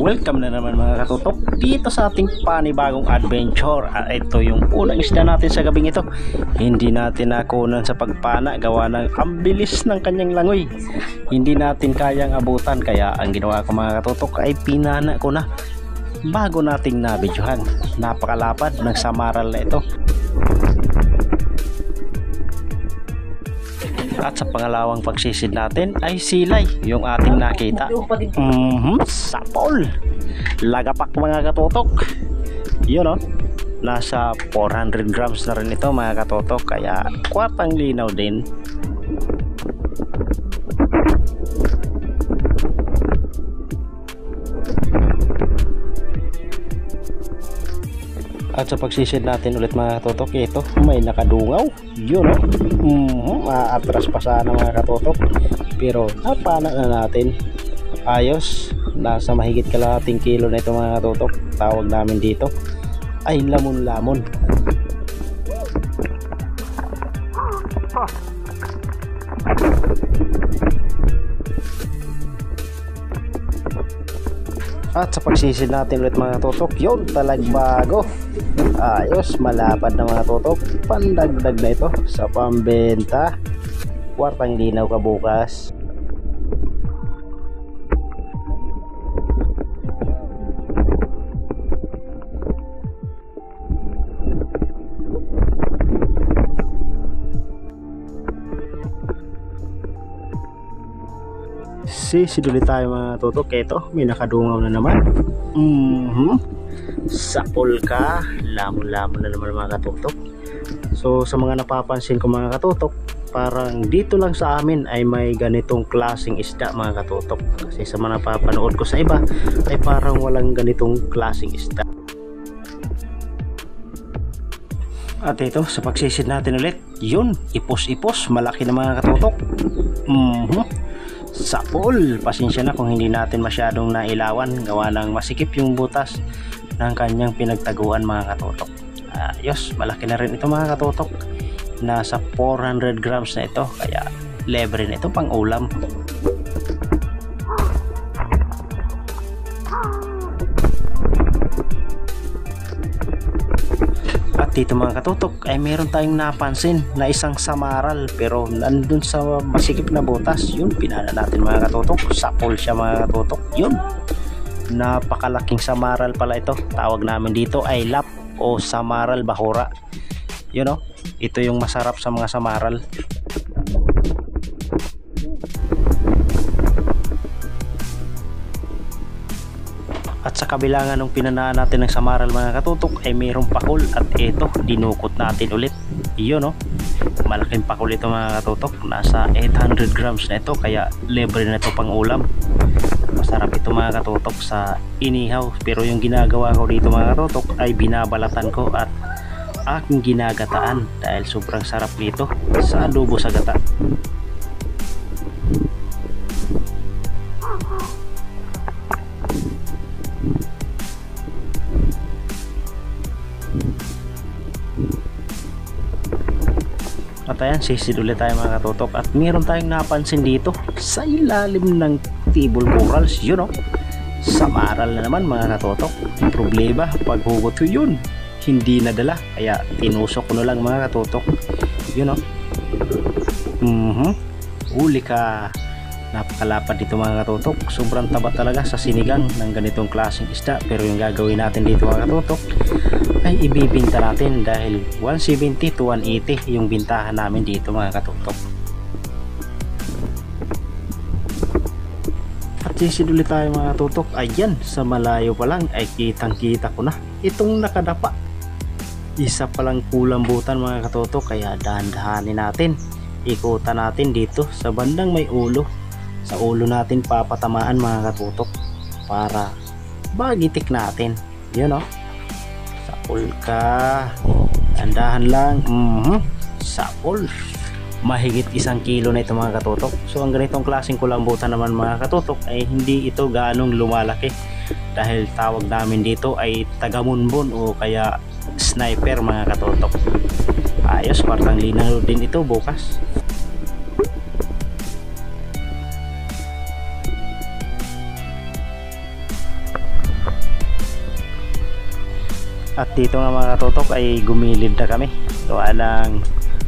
Welcome na naman mga katutok dito sa ating panibagong adventure. Ito yung unang isda natin sa gabing ito. Hindi natin nakunan sa pagpana gawa ng ang bilis ng kanyang langoy. Hindi natin kayang abutan, kaya ang ginawa ko mga katutok ay pinana ko na bago nating nabidyohan. Napakalapad ng samaral na ito. At sa pangalawang pagsisid natin ay silay yung ating nakita. Sapol, lagapak mga katutok. Yun o, nasa 400 grams na rin ito mga katutok, kaya kwartang linaw din. At sa pagsisid natin ulit mga katutok, ito may nakadungaw. Yun o, maatras pa sana mga katutok, pero napana na natin. Ayos, nasa mahigit kalahating kilo na ito mga katutok. Tawag namin dito ay lamon-lamon. At sa pagsisid natin ulit mga tutok, yun talagbago. Ayos, malapad na mga tutok. Pandagdag na ito sa pambenta. Kwartang linaw ka bukas. Sisid ulit tayo mga tutok. Ito, may nakadungaw na naman. Sapol ka, lamon-lamon na naman mga katutok. So sa mga napapansin ko mga katutok, parang dito lang sa amin ay may ganitong klaseng isda mga katutok. Kasi sa mga napapanood ko sa iba ay parang walang ganitong klaseng isda. At ito, sa pagsisid natin ulit, yun, ipos-ipos, malaki na mga katutok. Sapol, pasensya na kung hindi natin masyadong nailawan gawa ng masikip yung butas ng kanyang pinagtaguan mga katutok. Ayos, malaki na rin ito mga katutok. Nasa 400 grams na ito, kaya libre na ito pang ulam. At dito mga katutok ay meron tayong napansin na isang samaral, pero nandun sa masikip na butas. Yun, pinana natin mga katutok. Sapol siya mga katutok. Yun, napakalaking samaral pala ito. Tawag namin dito ay lap o samaral bahura. Yun o, ito yung masarap sa mga samaral. At sa kabilangan ng pinanaan natin ng samaral mga katutok ay mayroong pakul, at ito dinukot natin ulit. Yun o, malaking pakul ito mga katutok. Nasa 800 grams na ito, kaya libre na ito pang ulam. Masarap ito mga katutok sa inihaw, pero yung ginagawa ko dito mga katutok ay binabalatan ko at aking ginagataan dahil sobrang sarap nito sa adobo sa gata. At ayan, sisid ulit tayo mga katutok, at meron tayong napansin dito sa ilalim ng table corals. Yun o, samaral na naman mga katutok. Problema, pag hugot ko yun hindi nadala, kaya tinusok ko na lang mga katutok. Yun o, huli ka. Napakalapad dito mga katutok. Sobrang taba talaga sa sinigang ng ganitong klaseng isda, pero yung gagawin natin dito mga katutok ay ibibinta natin dahil 170 to 180 yung bintahan namin dito mga katutok. At sisid ulit tayo mga katutok. Ayan, sa malayo pa lang ay kitang kita ko na itong nakadapa. Isa palang kulambutan mga katutok, kaya dahan-dahanin natin. Ikutan natin dito sa bandang may ulo. Sa ulo natin papatamaan mga katutok para magitik natin. Yun o, sapol ka, andahan lang. Sapol, mahigit 1 kilo na ito mga katutok. So ang ganitong klaseng kulambutan naman mga katutok ay hindi ito ganong lumalaki, dahil tawag namin dito ay tagamunbon o kaya sniper mga katutok. Ayos, kwartang linaw din ito bukas. At dito nga mga katutok ay gumilid na kami. Gawa ng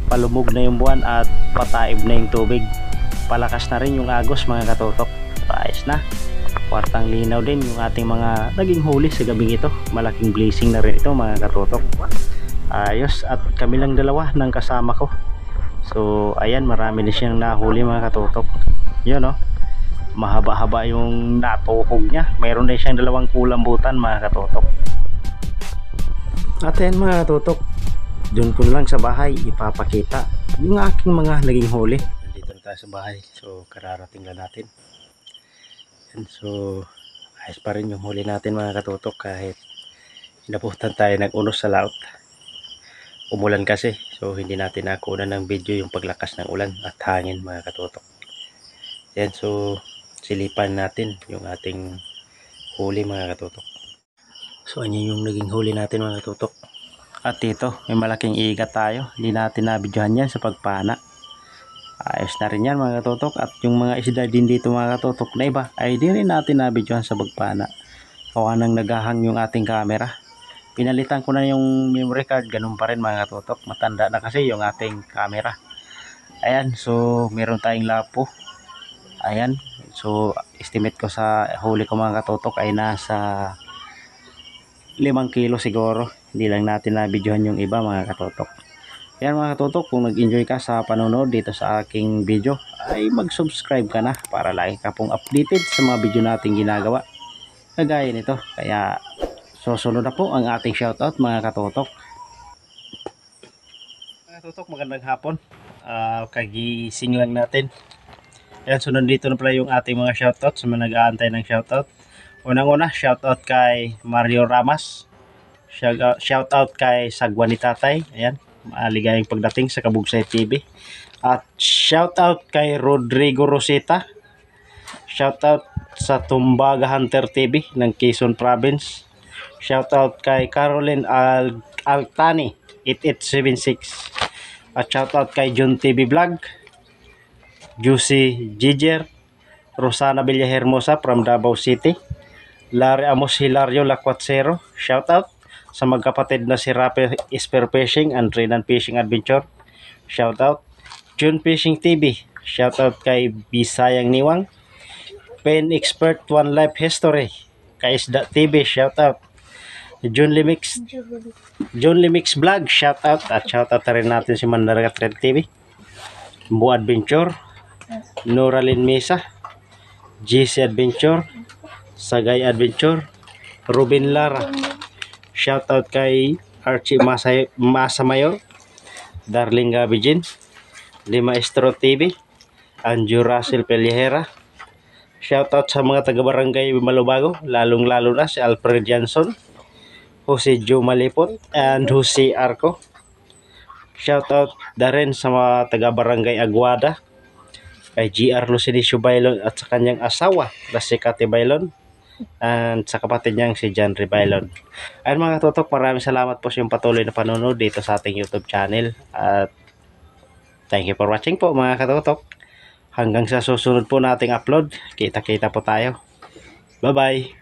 palumog na yung buwan at pataib na yung tubig. Palakas na rin yung agos mga katutok. Ayos na. Kwartang linaw din yung ating mga naging huli sa gabing ito. Malaking blessing na rin ito mga katutok. Ayos, at kami lang dalawa ng kasama ko. So ayan, marami na siyang nahuli mga katutok. Yun no, mahaba-haba yung natuhog niya. Mayroon din siyang dalawang kulambutan mga katutok. At ayan mga katutok, doon ko lang sa bahay ipapakita yung aking mga naging huli. Nandito na tayo sa bahay, so kararating lang natin. And so ayos pa rin yung huli natin mga katutok kahit inabutan tayo ng unos sa laot. Umulan kasi, so hindi natin nakuha ng video yung paglakas ng ulan at hangin mga katutok. Yan, so silipan natin yung ating huli mga katutok. So yan yung naging huli natin mga katutok. At dito may malaking igat tayo, hindi natin nabidyohan yan sa pagpana. Ayos na rin yan mga katutok. At yung mga isda din dito mga katutok na iba ay di rin natin nabidyohan sa pagpana. Kawa nang nagahang yung ating camera. Pinalitan ko na yung memory card, ganun pa rin mga katutok. Matanda na kasi yung ating camera. Ayan, so meron tayong lapo. Ayan, so estimate ko sa huli ko mga katutok ay nasa 5 kilo siguro. Hindi lang natin na-videohan yung iba mga katutok. Ayan mga katutok, kung nag-enjoy ka sa panonood dito sa aking video, ay mag-subscribe ka na para lagi ka pong updated sa mga video nating ginagawa. Kagaya nito, kaya susunod na po ang ating shoutout mga katutok. Mga katutok, magandang hapon. Kagising lang natin. Ayan, sunod dito na pala yung ating mga shoutout sa mga nag-aantay ng shoutout. Unang-una, shoutout kay Mario Ramas. Shoutout kay Sagwan ni Tatay. Ayan, maligayang pagdating sa Kabugsay TV. At shoutout kay Rodrigo Rosita. Shoutout sa Tumbaga Hunter TV ng Quezon Province. Shoutout kay Caroline Altani 8876. At shoutout kay John TV Vlog, Juicy Giger, Rosana Villahermosa from Davao City, Larry Amos Hilario Lacuatsero. Shoutout sa magkapatid na si Rape Spearfishing and Renan Fishing Adventure. Shoutout June Fishing TV. Shoutout kay Bisayang Niwang, Pen Expert One Life History, kay Isda TV. Shoutout John Limix Vlog, shoutout. At shoutout na rin natin si Mandaragat Red TV, Bo Adventure, Noralyn Mesa, GC Adventure, Sagay Adventure, Ruben Lara. Shoutout kay Archie Masamayor, Darling Gabijin, Lima Estro TV, Anjo Russell Pellejera. Shoutout sa mga taga-barangay Malubago, lalong-lalo na si Alfred Jansson, Jose Joe Malipot, and Jose Arco. Shoutout na rin sa mga taga-barangay Aguada, kay GR Lucinicio Bailon at sa kanyang asawa na si Kati Bailon, and sa kapatid niyang si John Bailon. Ayun mga katutok, maraming salamat po sa iyong patuloy na panonood dito sa ating YouTube channel. At thank you for watching po mga katutok. Hanggang sa susunod po nating upload, kita-kita po tayo. Bye bye.